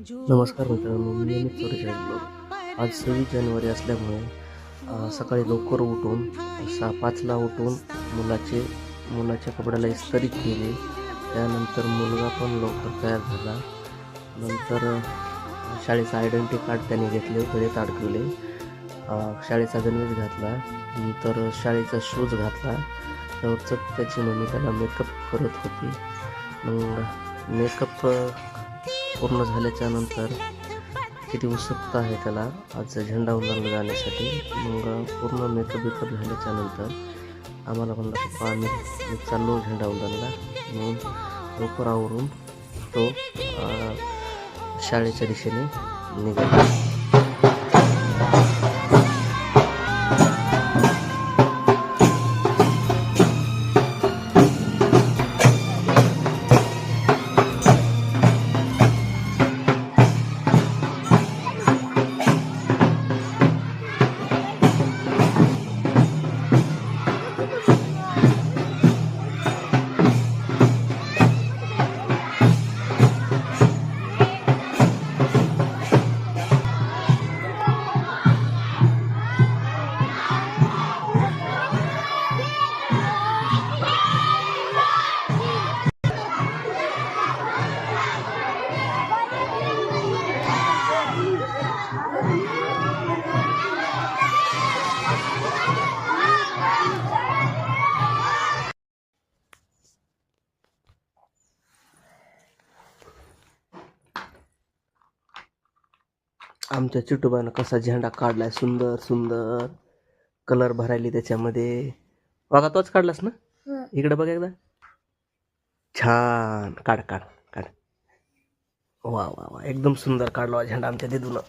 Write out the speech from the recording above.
नमस्कार मित्रांनो, मी अमित चौरेचाळीस ब्लॉग. आज 26 जानेवारी असल्यामुळे सकाळी लवकर उठून 5:05ला उठून मुलाच्या कपड्याला इस्त्री केली. त्यानंतर मुलगा पण लवकर तयार झाला. नंतर शाळेचा आयडेंटिटी कार्ड त्याने घेतले, गळ्यात अडकवले. शाळेचा गणवेश घातला. नंतर शाळेचा शूज घातला. त्यावरच त्याची मम्मी त्याला मेकअप करत होती. मग मेकअप पूर्ण झाल्याच्या नंतर किती उत्सुकता आहे त्याला आज झेंडावंदनला जाण्यासाठी. मग पूर्ण मेकअप झाल्याच्या नंतर आम्हाला म्हणलं पप्पा मी चाललो झेंडावंदनला. म्हणून लवकर आवरून तो शाळेच्या दिशेने निघाला. आमच्या चिटूबानं कसा झेंडा काढलाय, सुंदर सुंदर कलर भरायली त्याच्यामध्ये. बघा तोच काढलास ना? इकडे बघ एकदा. छान काढ काढ काढ. वा वा वा, एकदम सुंदर काढला झेंडा आमच्या दिदूनं.